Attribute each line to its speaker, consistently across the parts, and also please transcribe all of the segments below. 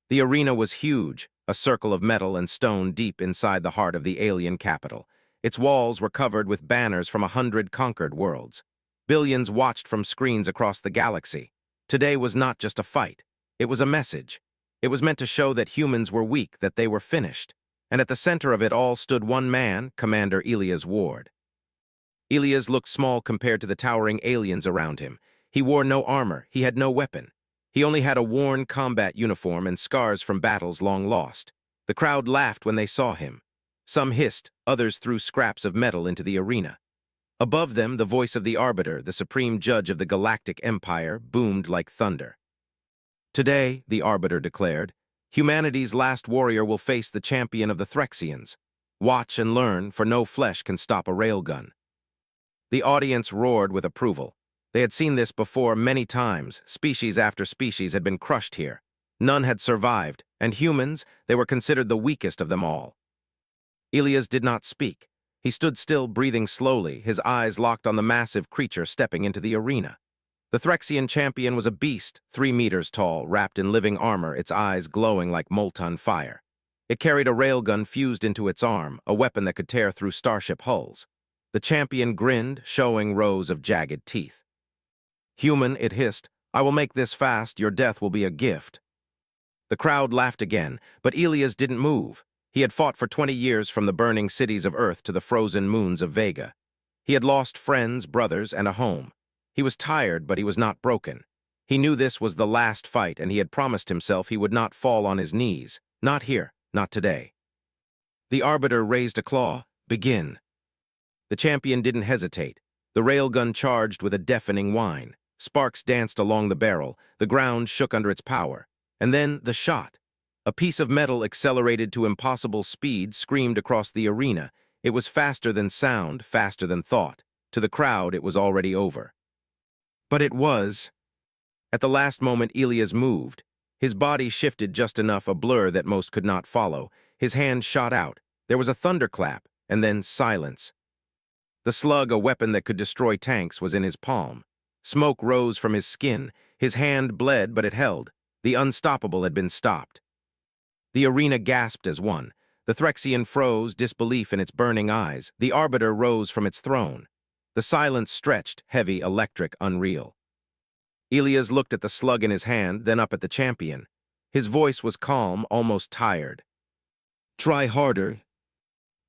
Speaker 1: The arena was huge, a circle of metal and stone deep inside the heart of the alien capital. Its walls were covered with banners from 100 conquered worlds. Billions watched from screens across the galaxy. Today was not just a fight. It was a message. It was meant to show that humans were weak, that they were finished. And at the center of it all stood one man, Commander Elias Ward. Elias looked small compared to the towering aliens around him. He wore no armor, he had no weapon. He only had a worn combat uniform and scars from battles long lost. The crowd laughed when they saw him. Some hissed, others threw scraps of metal into the arena. Above them, the voice of the Arbiter, the supreme judge of the galactic empire, boomed like thunder. Today, the Arbiter declared, humanity's last warrior will face the champion of the Threxians. Watch and learn, for no flesh can stop a railgun. The audience roared with approval. They had seen this before many times. Species after species had been crushed here. None had survived, and humans, they were considered the weakest of them all. Elias did not speak. He stood still, breathing slowly, his eyes locked on the massive creature stepping into the arena. The Threxian champion was a beast, 3 meters tall, wrapped in living armor, its eyes glowing like molten fire. It carried a railgun fused into its arm, a weapon that could tear through starship hulls. The champion grinned, showing rows of jagged teeth. "Human," it hissed, "I will make this fast, your death will be a gift." The crowd laughed again, but Elias didn't move. He had fought for 20 years from the burning cities of Earth to the frozen moons of Vega. He had lost friends, brothers, and a home. He was tired, but he was not broken. He knew this was the last fight, and he had promised himself he would not fall on his knees. Not here, not today. The Arbiter raised a claw. "Begin." The champion didn't hesitate. The railgun charged with a deafening whine. Sparks danced along the barrel. The ground shook under its power. And then the shot. A piece of metal accelerated to impossible speed screamed across the arena. It was faster than sound, faster than thought. To the crowd, it was already over. But it was. At the last moment, Elias moved. His body shifted just enough, a blur that most could not follow. His hand shot out. There was a thunderclap, and then silence. The slug, a weapon that could destroy tanks, was in his palm. Smoke rose from his skin. His hand bled, but it held. The unstoppable had been stopped. The arena gasped as one. The Threxian froze, disbelief in its burning eyes. The Arbiter rose from its throne. The silence stretched, heavy, electric, unreal. Elias looked at the slug in his hand, then up at the champion. His voice was calm, almost tired. "Try harder."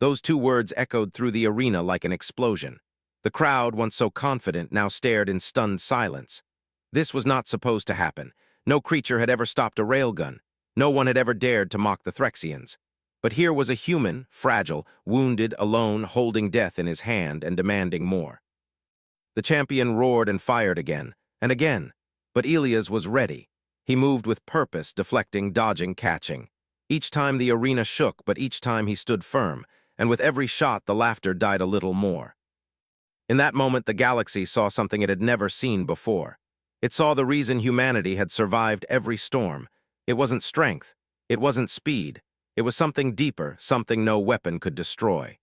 Speaker 1: Those 2 words echoed through the arena like an explosion. The crowd, once so confident, now stared in stunned silence. This was not supposed to happen. No creature had ever stopped a railgun. No one had ever dared to mock the Threxians. But here was a human, fragile, wounded, alone, holding death in his hand and demanding more. The champion roared and fired again, and again. But Elias was ready. He moved with purpose, deflecting, dodging, catching. Each time the arena shook, but each time he stood firm, and with every shot the laughter died a little more. In that moment, the galaxy saw something it had never seen before. It saw the reason humanity had survived every storm. It wasn't strength. It wasn't speed. It was something deeper, something no weapon could destroy.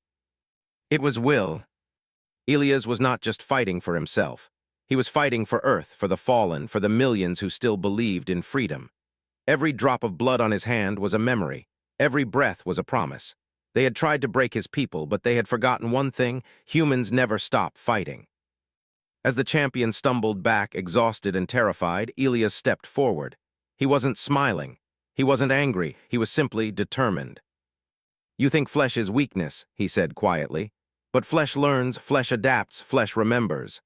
Speaker 1: It was will. Elias was not just fighting for himself. He was fighting for Earth, for the fallen, for the millions who still believed in freedom. Every drop of blood on his hand was a memory. Every breath was a promise. They had tried to break his people, but they had forgotten one thing: humans never stop fighting. As the champion stumbled back, exhausted and terrified, Elias stepped forward. He wasn't smiling. He wasn't angry. He was simply determined. "You think flesh is weakness," he said quietly. "But flesh learns, flesh adapts, flesh remembers."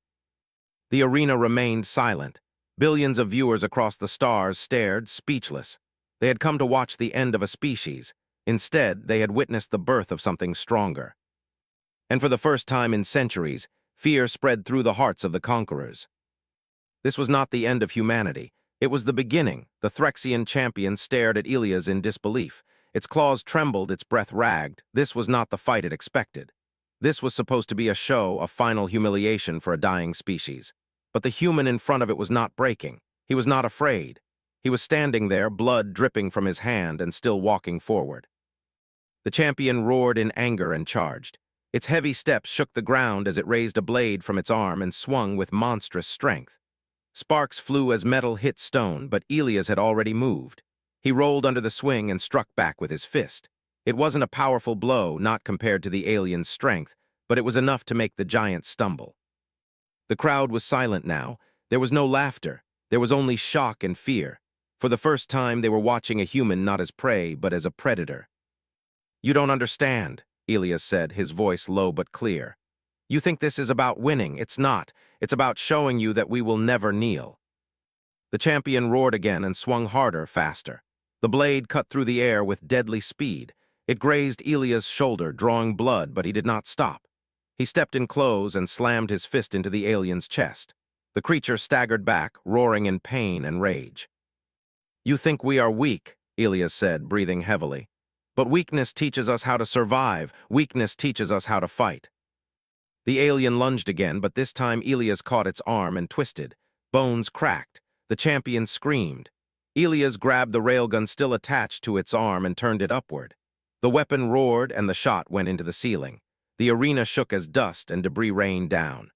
Speaker 1: The arena remained silent. Billions of viewers across the stars stared, speechless. They had come to watch the end of a species. Instead, they had witnessed the birth of something stronger. And for the first time in centuries, fear spread through the hearts of the conquerors. This was not the end of humanity. It was the beginning. The Threxian champion stared at Elias in disbelief. Its claws trembled, its breath ragged. This was not the fight it expected. This was supposed to be a show, a final humiliation for a dying species. But the human in front of it was not breaking. He was not afraid. He was standing there, blood dripping from his hand, and still walking forward. The champion roared in anger and charged. Its heavy steps shook the ground as it raised a blade from its arm and swung with monstrous strength. Sparks flew as metal hit stone, but Elias had already moved. He rolled under the swing and struck back with his fist. It wasn't a powerful blow, not compared to the alien's strength, but it was enough to make the giant stumble. The crowd was silent now. There was no laughter. There was only shock and fear. For the first time, they were watching a human not as prey, but as a predator. "You don't understand," Elias said, his voice low but clear. "You think this is about winning. It's not. It's about showing you that we will never kneel." The champion roared again and swung harder, faster. The blade cut through the air with deadly speed. It grazed Elias' shoulder, drawing blood, but he did not stop. He stepped in close and slammed his fist into the alien's chest. The creature staggered back, roaring in pain and rage. "You think we are weak," Elias said, breathing heavily. "But weakness teaches us how to survive. Weakness teaches us how to fight." The alien lunged again, but this time Elias caught its arm and twisted. Bones cracked. The champion screamed. Elias grabbed the railgun still attached to its arm and turned it upward. The weapon roared and the shot went into the ceiling. The arena shook as dust and debris rained down.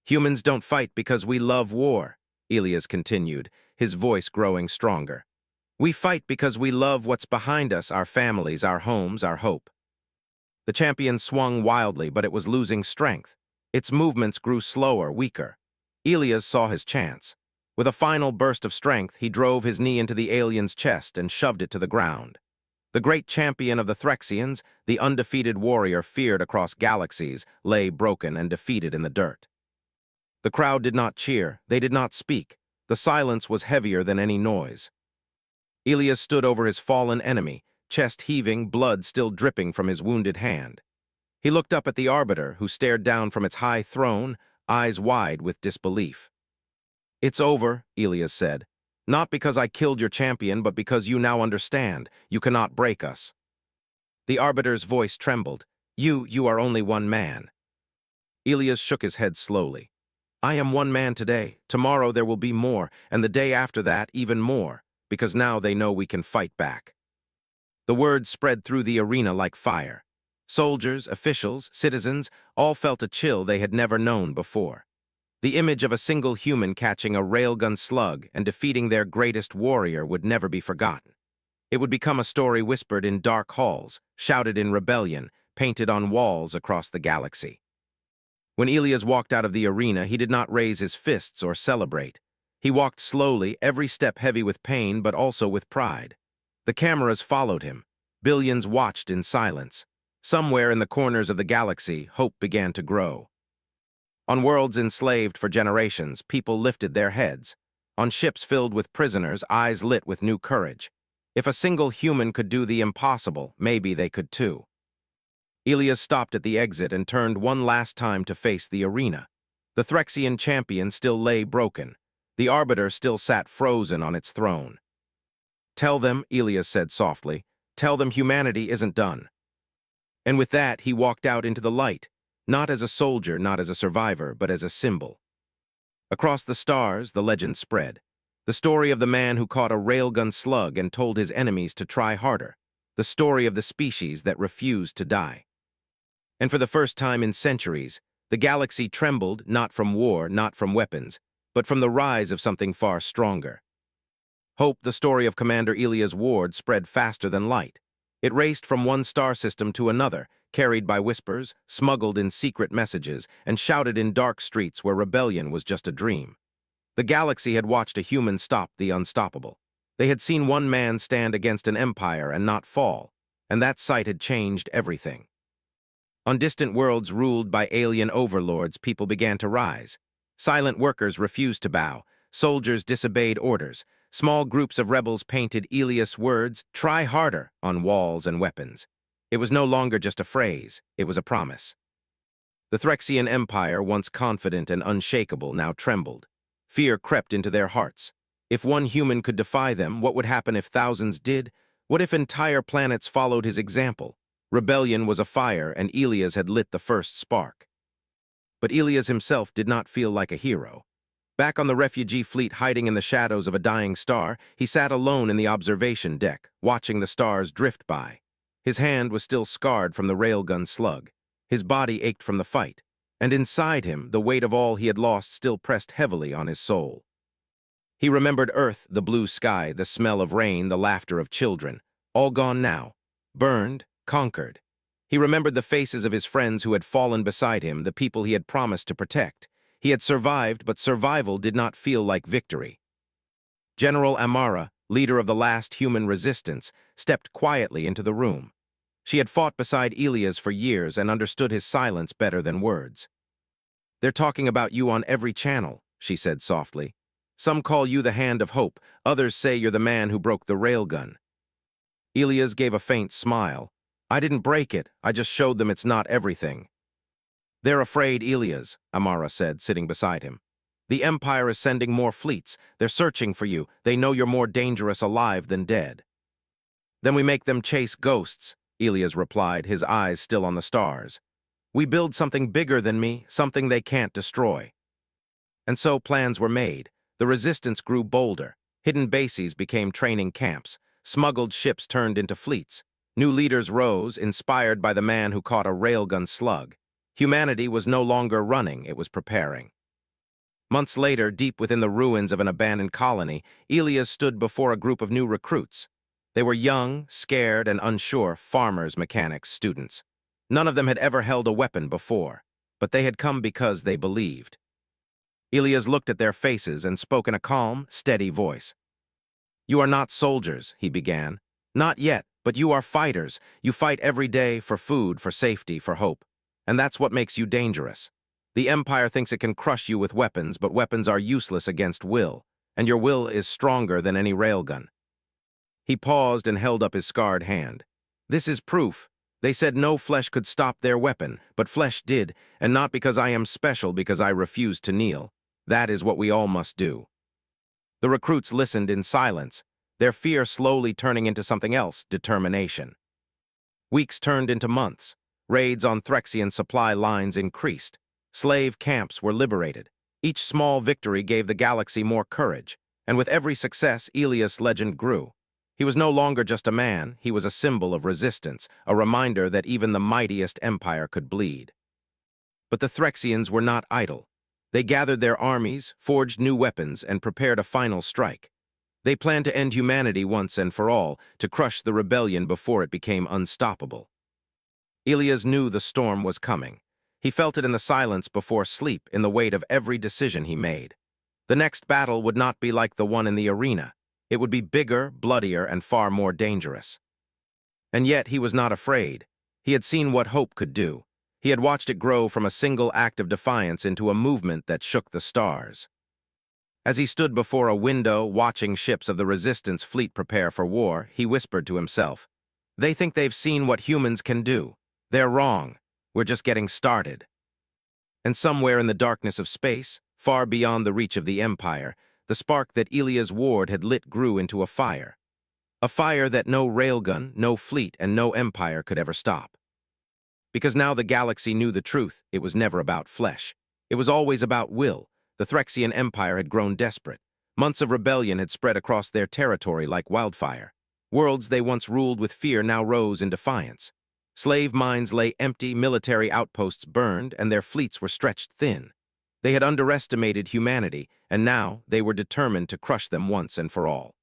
Speaker 1: "Humans don't fight because we love war," Elias continued, his voice growing stronger. "We fight because we love what's behind us, our families, our homes, our hope." The champion swung wildly, but it was losing strength. Its movements grew slower, weaker. Elias saw his chance. With a final burst of strength, he drove his knee into the alien's chest and shoved it to the ground. The great champion of the Threxians, the undefeated warrior feared across galaxies, lay broken and defeated in the dirt. The crowd did not cheer. They did not speak. The silence was heavier than any noise. Elias stood over his fallen enemy, chest heaving, blood still dripping from his wounded hand. He looked up at the Arbiter, who stared down from its high throne, eyes wide with disbelief. "It's over," Elias said. "Not because I killed your champion, but because you now understand. You cannot break us." The Arbiter's voice trembled. You are only one man." Elias shook his head slowly. "I am one man today. Tomorrow there will be more, and the day after that even more, because now they know we can fight back." The words spread through the arena like fire. Soldiers, officials, citizens, all felt a chill they had never known before. The image of a single human catching a railgun slug and defeating their greatest warrior would never be forgotten. It would become a story whispered in dark halls, shouted in rebellion, painted on walls across the galaxy. When Elias walked out of the arena, he did not raise his fists or celebrate. He walked slowly, every step heavy with pain but also with pride. The cameras followed him. Billions watched in silence. Somewhere in the corners of the galaxy, hope began to grow. On worlds enslaved for generations, people lifted their heads. On ships filled with prisoners, eyes lit with new courage. If a single human could do the impossible, maybe they could too. Elias stopped at the exit and turned one last time to face the arena. The Threxian champion still lay broken. The Arbiter still sat frozen on its throne. "Tell them," Elias said softly, "tell them humanity isn't done." And with that, he walked out into the light. Not as a soldier, not as a survivor, but as a symbol. Across the stars, the legend spread. The story of the man who caught a railgun slug and told his enemies to try harder. The story of the species that refused to die. And for the first time in centuries, the galaxy trembled not from war, not from weapons, but from the rise of something far stronger. Hope, the story of Commander Elias Ward, spread faster than light. It raced from one star system to another, carried by whispers, smuggled in secret messages, and shouted in dark streets where rebellion was just a dream. The galaxy had watched a human stop the unstoppable. They had seen one man stand against an empire and not fall, and that sight had changed everything. On distant worlds ruled by alien overlords, people began to rise. Silent workers refused to bow. Soldiers disobeyed orders. Small groups of rebels painted Elias' words, "Try harder," on walls and weapons. It was no longer just a phrase, it was a promise. The Threxian Empire, once confident and unshakable, now trembled. Fear crept into their hearts. If one human could defy them, what would happen if thousands did? What if entire planets followed his example? Rebellion was afire, and Elias had lit the first spark. But Elias himself did not feel like a hero. Back on the refugee fleet hiding in the shadows of a dying star, he sat alone in the observation deck, watching the stars drift by. His hand was still scarred from the railgun slug. His body ached from the fight, and inside him, the weight of all he had lost still pressed heavily on his soul. He remembered Earth, the blue sky, the smell of rain, the laughter of children. All gone now. Burned, conquered. He remembered the faces of his friends who had fallen beside him, the people he had promised to protect. He had survived, but survival did not feel like victory. General Amara, leader of the last human resistance, stepped quietly into the room. She had fought beside Elias for years and understood his silence better than words. "They're talking about you on every channel," she said softly. "Some call you the Hand of Hope, others say you're the man who broke the railgun." Elias gave a faint smile. "I didn't break it, I just showed them it's not everything." "They're afraid, Elias," Amara said, sitting beside him. "The Empire is sending more fleets. They're searching for you. They know you're more dangerous alive than dead." "Then we make them chase ghosts," Elias replied, his eyes still on the stars. "We build something bigger than me, something they can't destroy." And so plans were made. The resistance grew bolder. Hidden bases became training camps. Smuggled ships turned into fleets. New leaders rose, inspired by the man who caught a railgun slug. Humanity was no longer running, it was preparing. Months later, deep within the ruins of an abandoned colony, Elias stood before a group of new recruits. They were young, scared, and unsure farmers, mechanics, students. None of them had ever held a weapon before, but they had come because they believed. Elias looked at their faces and spoke in a calm, steady voice. "You are not soldiers," he began. "Not yet, but you are fighters. You fight every day for food, for safety, for hope. And that's what makes you dangerous. The Empire thinks it can crush you with weapons, but weapons are useless against will, and your will is stronger than any railgun." He paused and held up his scarred hand. "This is proof. They said no flesh could stop their weapon, but flesh did, and not because I am special, because I refused to kneel. That is what we all must do." The recruits listened in silence, their fear slowly turning into something else, determination. Weeks turned into months. Raids on Threxian supply lines increased. Slave camps were liberated. Each small victory gave the galaxy more courage, and with every success, Elias' legend grew. He was no longer just a man, he was a symbol of resistance, a reminder that even the mightiest empire could bleed. But the Threxians were not idle. They gathered their armies, forged new weapons, and prepared a final strike. They planned to end humanity once and for all, to crush the rebellion before it became unstoppable. Elias knew the storm was coming. He felt it in the silence before sleep, in the weight of every decision he made. The next battle would not be like the one in the arena. It would be bigger, bloodier, and far more dangerous. And yet he was not afraid. He had seen what hope could do. He had watched it grow from a single act of defiance into a movement that shook the stars. As he stood before a window, watching ships of the Resistance fleet prepare for war, he whispered to himself, "They think they've seen what humans can do. They're wrong. We're just getting started." And somewhere in the darkness of space, far beyond the reach of the Empire, the spark that Elias Ward had lit grew into a fire. A fire that no railgun, no fleet, and no empire could ever stop. Because now the galaxy knew the truth, it was never about flesh. It was always about will. The Threxian Empire had grown desperate. Months of rebellion had spread across their territory like wildfire. Worlds they once ruled with fear now rose in defiance. Slave mines lay empty, military outposts burned, and their fleets were stretched thin. They had underestimated humanity, and now they were determined to crush them once and for all.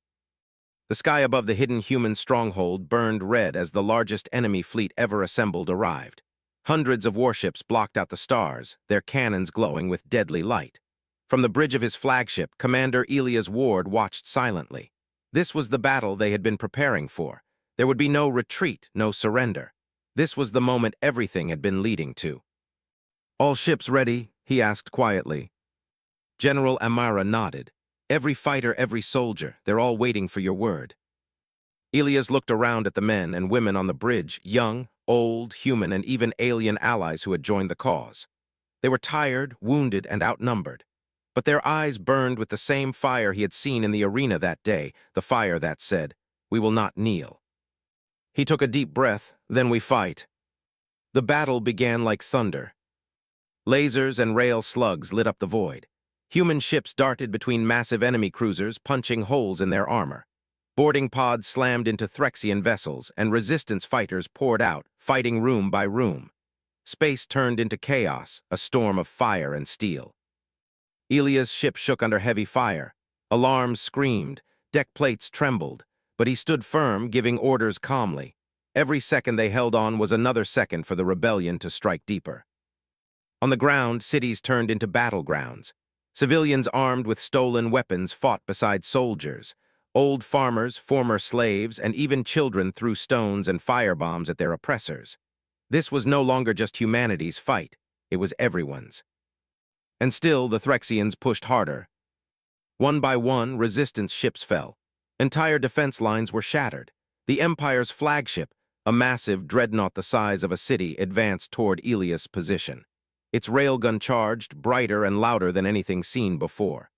Speaker 1: The sky above the hidden human stronghold burned red as the largest enemy fleet ever assembled arrived. Hundreds of warships blocked out the stars, their cannons glowing with deadly light. From the bridge of his flagship, Commander Elias Ward watched silently. This was the battle they had been preparing for. There would be no retreat, no surrender. This was the moment everything had been leading to. "All ships ready?" he asked quietly. General Amara nodded. "Every fighter, every soldier, they're all waiting for your word." Elias looked around at the men and women on the bridge, young, old, human, and even alien allies who had joined the cause. They were tired, wounded, and outnumbered. But their eyes burned with the same fire he had seen in the arena that day, the fire that said, "We will not kneel." He took a deep breath, "Then we fight." The battle began like thunder. Lasers and rail slugs lit up the void. Human ships darted between massive enemy cruisers, punching holes in their armor. Boarding pods slammed into Threxian vessels, and resistance fighters poured out, fighting room by room. Space turned into chaos, a storm of fire and steel. Elias' ship shook under heavy fire. Alarms screamed, deck plates trembled, but he stood firm, giving orders calmly. Every second they held on was another second for the rebellion to strike deeper. On the ground, cities turned into battlegrounds. Civilians armed with stolen weapons fought beside soldiers. Old farmers, former slaves, and even children threw stones and firebombs at their oppressors. This was no longer just humanity's fight, it was everyone's. And still, the Threxians pushed harder. One by one, resistance ships fell. Entire defense lines were shattered. The Empire's flagship, a massive dreadnought the size of a city, advanced toward Ilias' position. Its railgun charged, brighter and louder than anything seen before.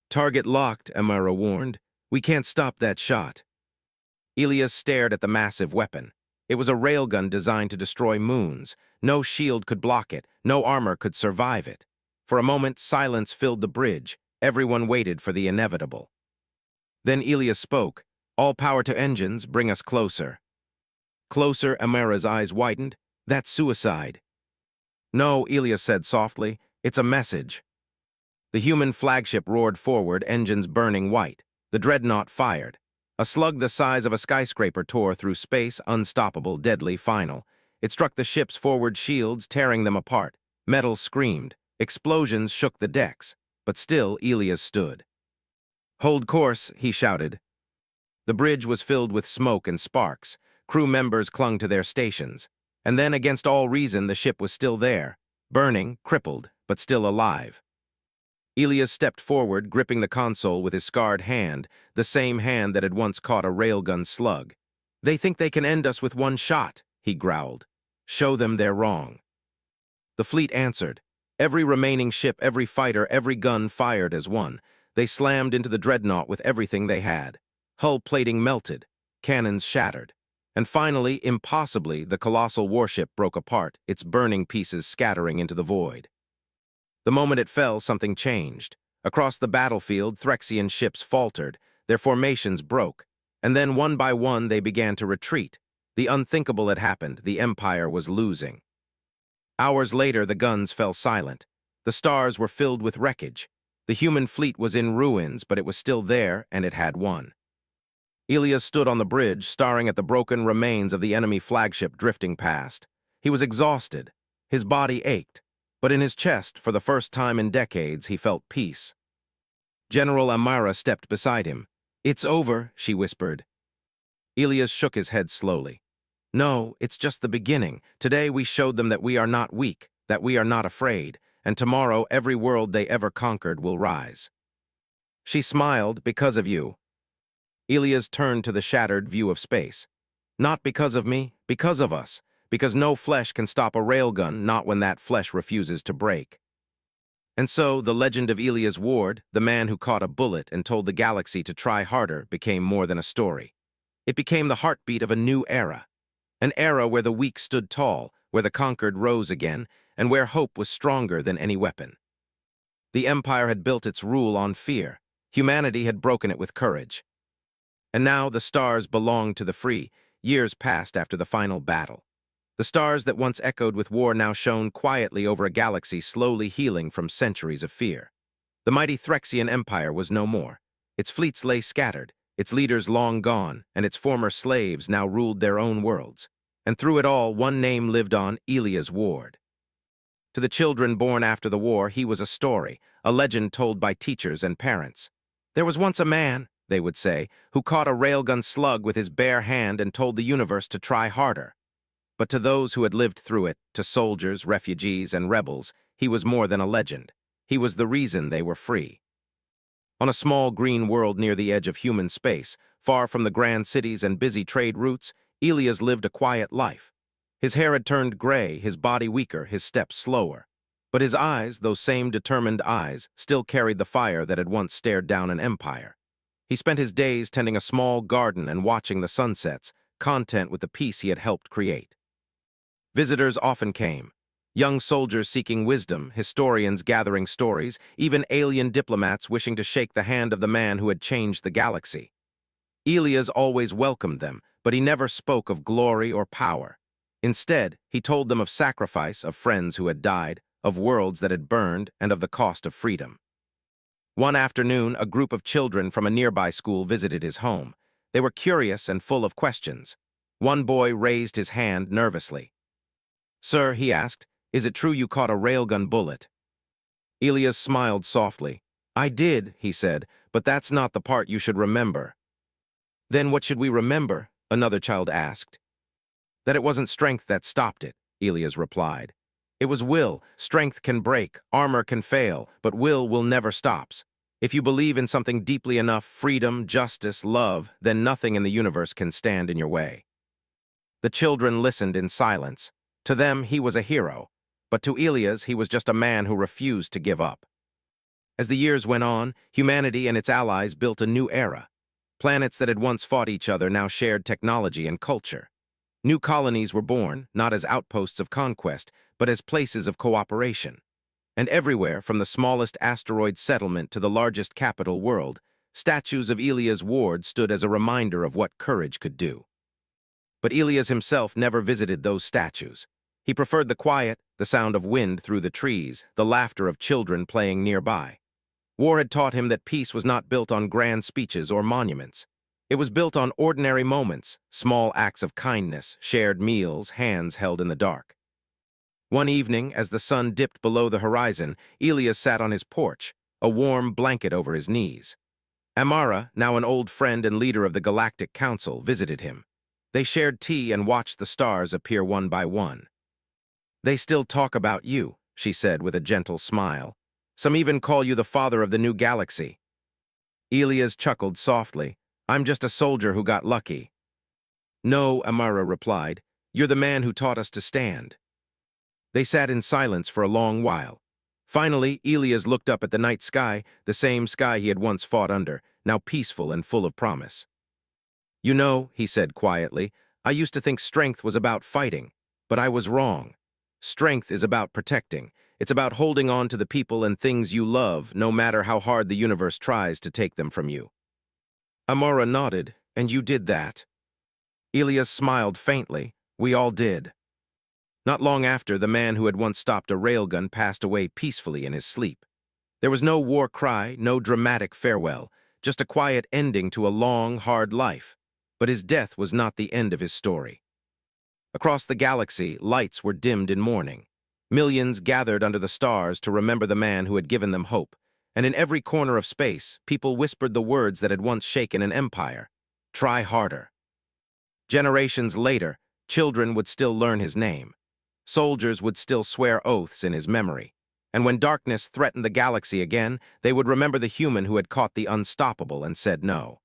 Speaker 1: "Target locked," Amara warned. "We can't stop that shot." Ilias stared at the massive weapon. It was a railgun designed to destroy moons. No shield could block it, no armor could survive it. For a moment, silence filled the bridge. Everyone waited for the inevitable. Then Ilias spoke. "All power to engines, bring us closer." "Closer," Amara's eyes widened. "That's suicide." "No," Ilias said softly. "It's a message." The human flagship roared forward, engines burning white. The dreadnought fired. A slug the size of a skyscraper tore through space, unstoppable, deadly, final. It struck the ship's forward shields, tearing them apart. Metal screamed. Explosions shook the decks. But still, Ilias stood. "Hold course," he shouted. The bridge was filled with smoke and sparks. Crew members clung to their stations. And then, against all reason, the ship was still there, burning, crippled, but still alive. Ilias stepped forward, gripping the console with his scarred hand, the same hand that had once caught a railgun slug. "They think they can end us with one shot," he growled. "Show them they're wrong." The fleet answered. Every remaining ship, every fighter, every gun fired as one. They slammed into the dreadnought with everything they had. Hull plating melted, cannons shattered. And finally, impossibly, the colossal warship broke apart, its burning pieces scattering into the void. The moment it fell, something changed. Across the battlefield, Threxian ships faltered, their formations broke, and then one by one they began to retreat. The unthinkable had happened, the Empire was losing. Hours later, the guns fell silent. The stars were filled with wreckage. The human fleet was in ruins, but it was still there, and it had won. Ilias stood on the bridge, staring at the broken remains of the enemy flagship drifting past. He was exhausted. His body ached. But in his chest, for the first time in decades, he felt peace. General Amara stepped beside him. "It's over," she whispered. Ilias shook his head slowly. "No, it's just the beginning. Today we showed them that we are not weak, that we are not afraid, and tomorrow every world they ever conquered will rise." She smiled. "Because of you." Ilias turned to the shattered view of space. "Not because of me, because of us. Because no flesh can stop a railgun, not when that flesh refuses to break." And so, the legend of Ilias Ward, the man who caught a bullet and told the galaxy to try harder, became more than a story. It became the heartbeat of a new era. An era where the weak stood tall, where the conquered rose again, and where hope was stronger than any weapon. The Empire had built its rule on fear. Humanity had broken it with courage. And now the stars belonged to the free. Years passed after the final battle. The stars that once echoed with war now shone quietly over a galaxy slowly healing from centuries of fear. The mighty Threxian Empire was no more. Its fleets lay scattered, its leaders long gone, and its former slaves now ruled their own worlds. And through it all, one name lived on: Ilias Ward. To the children born after the war, he was a story, a legend told by teachers and parents. "There was once a man," they would say, "who caught a railgun slug with his bare hand and told the universe to try harder." But to those who had lived through it, to soldiers, refugees, and rebels, he was more than a legend. He was the reason they were free. On a small green world near the edge of human space, far from the grand cities and busy trade routes, Ilias lived a quiet life. His hair had turned gray, his body weaker, his steps slower. But his eyes, those same determined eyes, still carried the fire that had once stared down an empire. He spent his days tending a small garden and watching the sunsets, content with the peace he had helped create. Visitors often came. Young soldiers seeking wisdom, historians gathering stories, even alien diplomats wishing to shake the hand of the man who had changed the galaxy. Ilias always welcomed them, but he never spoke of glory or power. Instead, he told them of sacrifice, of friends who had died, of worlds that had burned, and of the cost of freedom. One afternoon, a group of children from a nearby school visited his home. They were curious and full of questions. One boy raised his hand nervously. "Sir," he asked, "is it true you caught a railgun bullet?" Elias smiled softly. "I did," he said, "but that's not the part you should remember." "Then what should we remember?" another child asked. "That it wasn't strength that stopped it," Elias replied. "It was will. Strength can break, armor can fail, but will never stops. If you believe in something deeply enough, freedom, justice, love, then nothing in the universe can stand in your way." The children listened in silence. To them, he was a hero, but to Elias, he was just a man who refused to give up. As the years went on, humanity and its allies built a new era. Planets that had once fought each other now shared technology and culture. New colonies were born, not as outposts of conquest, but as places of cooperation. And everywhere, from the smallest asteroid settlement to the largest capital world, statues of Elias Ward stood as a reminder of what courage could do. But Elias himself never visited those statues. He preferred the quiet, the sound of wind through the trees, the laughter of children playing nearby. War had taught him that peace was not built on grand speeches or monuments. It was built on ordinary moments, small acts of kindness, shared meals, hands held in the dark. One evening, as the sun dipped below the horizon, Elias sat on his porch, a warm blanket over his knees. Amara, now an old friend and leader of the Galactic Council, visited him. They shared tea and watched the stars appear one by one. "They still talk about you," she said with a gentle smile. "Some even call you the father of the new galaxy." Elias chuckled softly. "I'm just a soldier who got lucky." "No," Amara replied. "You're the man who taught us to stand." They sat in silence for a long while. Finally, Elias looked up at the night sky, the same sky he had once fought under, now peaceful and full of promise. "You know," he said quietly, "I used to think strength was about fighting, but I was wrong. Strength is about protecting. It's about holding on to the people and things you love, no matter how hard the universe tries to take them from you." Amara nodded. "And you did that." Elias smiled faintly. "We all did." Not long after, the man who had once stopped a railgun passed away peacefully in his sleep. There was no war cry, no dramatic farewell, just a quiet ending to a long, hard life. But his death was not the end of his story. Across the galaxy, lights were dimmed in mourning. Millions gathered under the stars to remember the man who had given them hope. And in every corner of space, people whispered the words that had once shaken an empire: "Try harder." Generations later, children would still learn his name. Soldiers would still swear oaths in his memory. And when darkness threatened the galaxy again, they would remember the human who had caught the unstoppable and said no.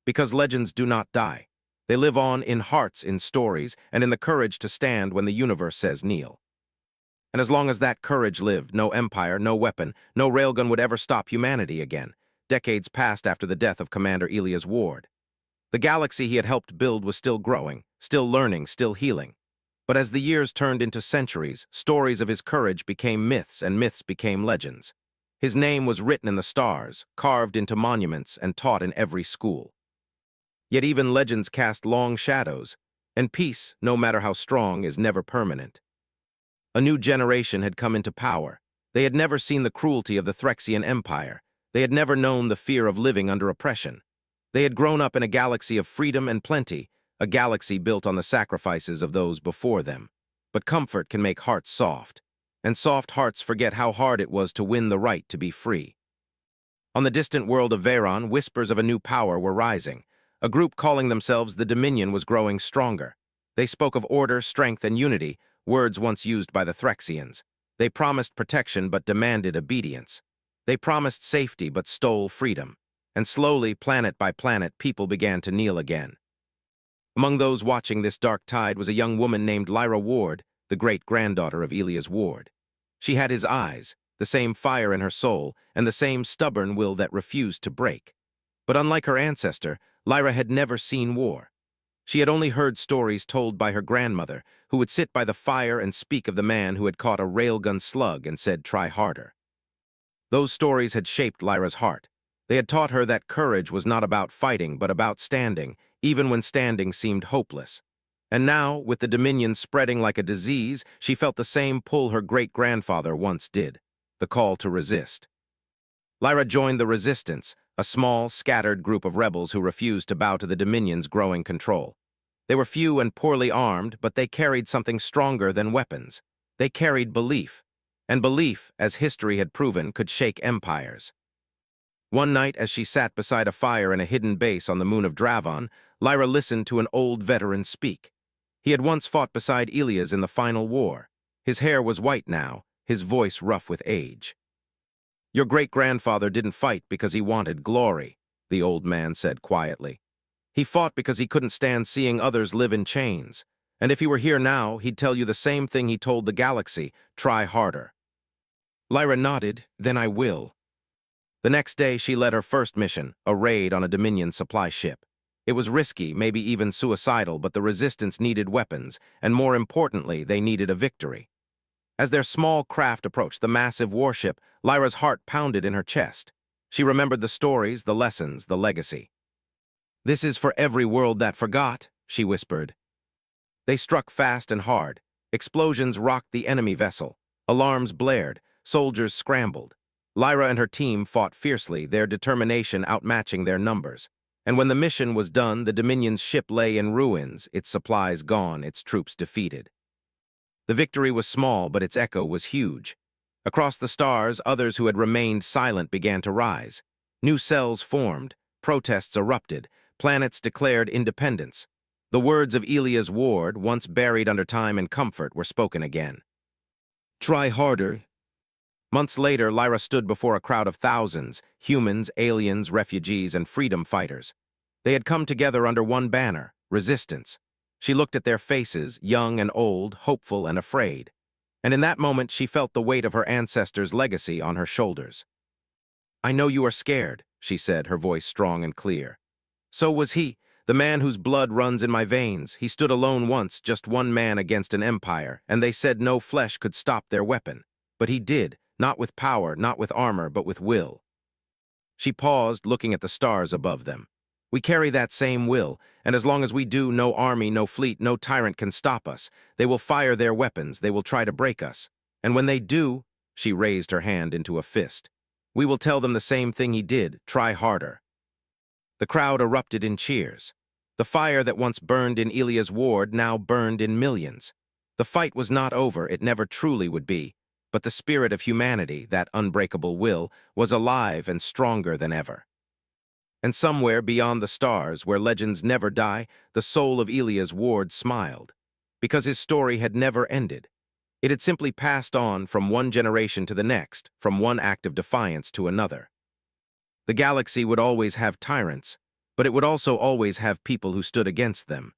Speaker 1: Because legends do not die. They live on in hearts, in stories, and in the courage to stand when the universe says kneel. And as long as that courage lived, no empire, no weapon, no railgun would ever stop humanity again. Decades passed after the death of Commander Elias Ward. The galaxy he had helped build was still growing, still learning, still healing. But as the years turned into centuries, stories of his courage became myths and myths became legends. His name was written in the stars, carved into monuments, and taught in every school. Yet even legends cast long shadows, and peace, no matter how strong, is never permanent. A new generation had come into power. They had never seen the cruelty of the Threxian Empire. They had never known the fear of living under oppression. They had grown up in a galaxy of freedom and plenty, a galaxy built on the sacrifices of those before them. But comfort can make hearts soft, and soft hearts forget how hard it was to win the right to be free. On the distant world of Veyron, whispers of a new power were rising. A group calling themselves the Dominion was growing stronger. They spoke of order, strength, and unity, words once used by the Threxians. They promised protection but demanded obedience. They promised safety but stole freedom. And slowly, planet by planet, people began to kneel again. Among those watching this dark tide was a young woman named Lyra Ward, the great-granddaughter of Elias Ward. She had his eyes, the same fire in her soul, and the same stubborn will that refused to break. But unlike her ancestor, Lyra had never seen war. She had only heard stories told by her grandmother, who would sit by the fire and speak of the man who had caught a railgun slug and said, "Try harder." Those stories had shaped Lyra's heart. They had taught her that courage was not about fighting, but about standing, even when standing seemed hopeless. And now, with the Dominion spreading like a disease, she felt the same pull her great-grandfather once did, the call to resist. Lyra joined the Resistance, a small, scattered group of rebels who refused to bow to the Dominion's growing control. They were few and poorly armed, but they carried something stronger than weapons. They carried belief. And belief, as history had proven, could shake empires. One night, as she sat beside a fire in a hidden base on the moon of Dravon, Lyra listened to an old veteran speak. He had once fought beside Ilias in the final war. His hair was white now, his voice rough with age. "Your great-grandfather didn't fight because he wanted glory," the old man said quietly. "He fought because he couldn't stand seeing others live in chains. And if he were here now, he'd tell you the same thing he told the galaxy: try harder." Lyra nodded. "Then I will." The next day, she led her first mission, a raid on a Dominion supply ship. It was risky, maybe even suicidal, but the Resistance needed weapons, and more importantly, they needed a victory. As their small craft approached the massive warship, Lyra's heart pounded in her chest. She remembered the stories, the lessons, the legacy. "This is for every world that forgot," she whispered. They struck fast and hard. Explosions rocked the enemy vessel. Alarms blared. Soldiers scrambled. Lyra and her team fought fiercely, their determination outmatching their numbers. And when the mission was done, the Dominion's ship lay in ruins, its supplies gone, its troops defeated. The victory was small, but its echo was huge. Across the stars, others who had remained silent began to rise. New cells formed, protests erupted, planets declared independence. The words of Ilias Ward, once buried under time and comfort, were spoken again. "Try harder." Months later, Lyra stood before a crowd of thousands, humans, aliens, refugees, and freedom fighters. They had come together under one banner: Resistance. She looked at their faces, young and old, hopeful and afraid. And in that moment, she felt the weight of her ancestors' legacy on her shoulders. "I know you are scared," she said, her voice strong and clear. "So was he, the man whose blood runs in my veins. He stood alone once, just one man against an empire, and they said no flesh could stop their weapon. But he did. Not with power, not with armor, but with will." She paused, looking at the stars above them. "We carry that same will, and as long as we do, no army, no fleet, no tyrant can stop us. They will fire their weapons, they will try to break us. And when they do," she raised her hand into a fist, "we will tell them the same thing he did: try harder." The crowd erupted in cheers. The fire that once burned in Ilias Ward now burned in millions. The fight was not over, it never truly would be. But the spirit of humanity, that unbreakable will, was alive and stronger than ever. And somewhere beyond the stars, where legends never die, the soul of Ilias Ward smiled. Because his story had never ended. It had simply passed on from one generation to the next, from one act of defiance to another. The galaxy would always have tyrants, but it would also always have people who stood against them.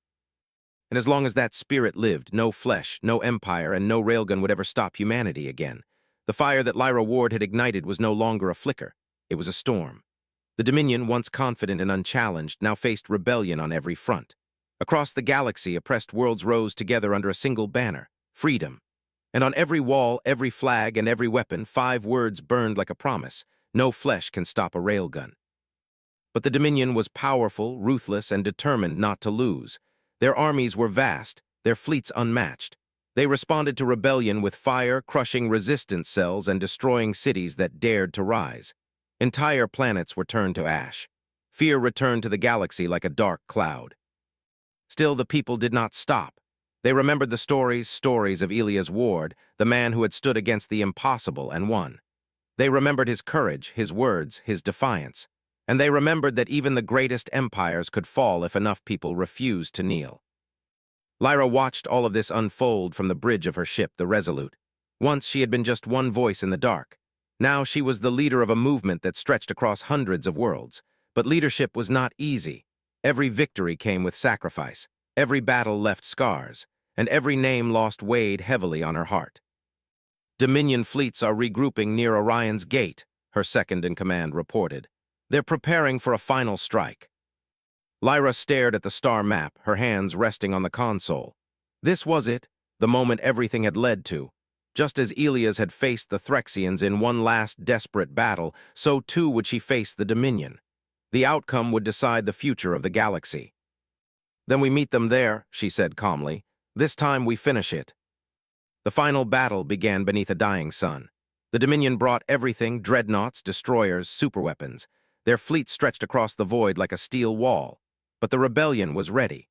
Speaker 1: And as long as that spirit lived, no flesh, no empire, and no railgun would ever stop humanity again. The fire that Lyra Ward had ignited was no longer a flicker. It was a storm. The Dominion, once confident and unchallenged, now faced rebellion on every front. Across the galaxy, oppressed worlds rose together under a single banner: freedom. And on every wall, every flag, and every weapon, 5 words burned like a promise: no flesh can stop a railgun. But the Dominion was powerful, ruthless, and determined not to lose. Their armies were vast, their fleets unmatched. They responded to rebellion with fire, crushing resistance cells and destroying cities that dared to rise. Entire planets were turned to ash. Fear returned to the galaxy like a dark cloud. Still, the people did not stop. They remembered the stories of Ilias Ward, the man who had stood against the impossible and won. They remembered his courage, his words, his defiance. And they remembered that even the greatest empires could fall if enough people refused to kneel. Lyra watched all of this unfold from the bridge of her ship, the Resolute. Once she had been just one voice in the dark. Now she was the leader of a movement that stretched across hundreds of worlds. But leadership was not easy. Every victory came with sacrifice. Every battle left scars. And every name lost weighed heavily on her heart. "Dominion fleets are regrouping near Orion's gate," her second-in-command reported. "They're preparing for a final strike." Lyra stared at the star map, her hands resting on the console. This was it, the moment everything had led to. Just as Ilias had faced the Threxians in one last desperate battle, so too would she face the Dominion. The outcome would decide the future of the galaxy. "Then we meet them there," she said calmly. "This time we finish it." The final battle began beneath a dying sun. The Dominion brought everything: dreadnoughts, destroyers, superweapons. Their fleet stretched across the void like a steel wall. But the rebellion was ready.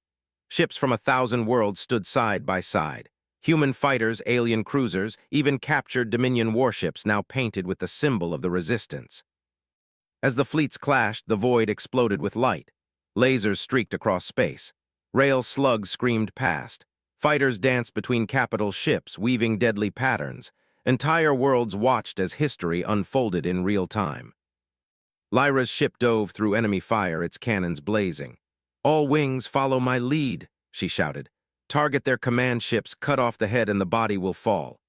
Speaker 1: Ships from 1,000 worlds stood side by side. Human fighters, alien cruisers, even captured Dominion warships now painted with the symbol of the resistance. As the fleets clashed, the void exploded with light. Lasers streaked across space. Rail slugs screamed past. Fighters danced between capital ships, weaving deadly patterns. Entire worlds watched as history unfolded in real time. Lyra's ship dove through enemy fire, its cannons blazing. "All wings, follow my lead," she shouted. "Target their command ships, cut off the head and the body will fall."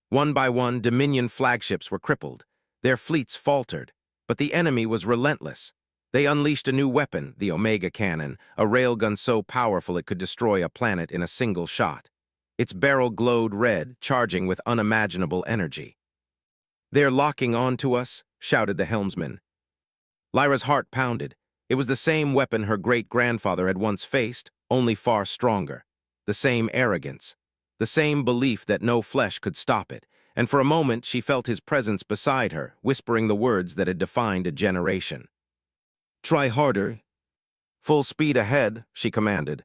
Speaker 1: One by one, Dominion flagships were crippled. Their fleets faltered. But the enemy was relentless. They unleashed a new weapon, the Omega Cannon, a railgun so powerful it could destroy a planet in a single shot. Its barrel glowed red, charging with unimaginable energy. "They're locking on to us," shouted the helmsman. Lyra's heart pounded. It was the same weapon her great-grandfather had once faced, only far stronger. The same arrogance. The same belief that no flesh could stop it. And for a moment she felt his presence beside her, whispering the words that had defined a generation. "Try harder." "Full speed ahead," she commanded.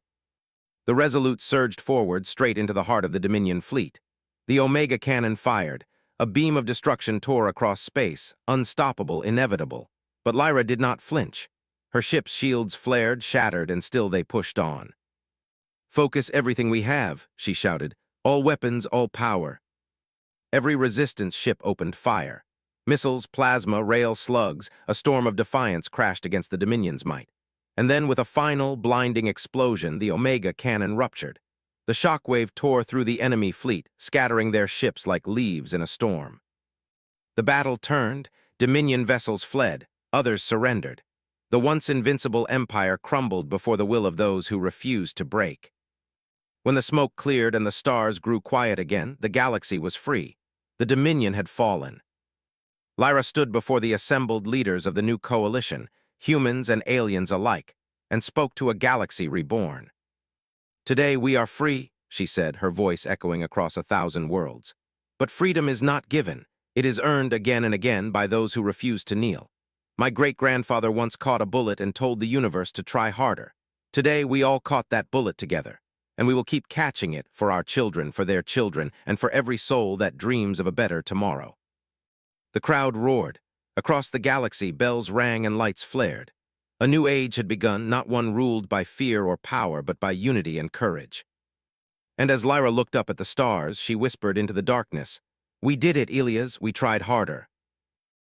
Speaker 1: The Resolute surged forward, straight into the heart of the Dominion fleet. The Omega Cannon fired. A beam of destruction tore across space, unstoppable, inevitable. But Lyra did not flinch. Her ship's shields flared, shattered, and still they pushed on. "Focus everything we have," she shouted. "All weapons, all power." Every resistance ship opened fire. Missiles, plasma, rail slugs, a storm of defiance crashed against the Dominion's might. And then, with a final, blinding explosion, the Omega Cannon ruptured. The shockwave tore through the enemy fleet, scattering their ships like leaves in a storm. The battle turned. Dominion vessels fled. Others surrendered. The once invincible empire crumbled before the will of those who refused to break. When the smoke cleared and the stars grew quiet again, the galaxy was free. The Dominion had fallen. Lyra stood before the assembled leaders of the new coalition, humans and aliens alike, and spoke to a galaxy reborn. "Today we are free," she said, her voice echoing across 1,000 worlds. "But freedom is not given. It is earned again and again by those who refuse to kneel. My great-grandfather once caught a bullet and told the universe to try harder. Today we all caught that bullet together. And we will keep catching it for our children, for their children, and for every soul that dreams of a better tomorrow." The crowd roared. Across the galaxy, bells rang and lights flared. A new age had begun, not one ruled by fear or power, but by unity and courage. And as Lyra looked up at the stars, she whispered into the darkness, "We did it, Ilias. We tried harder.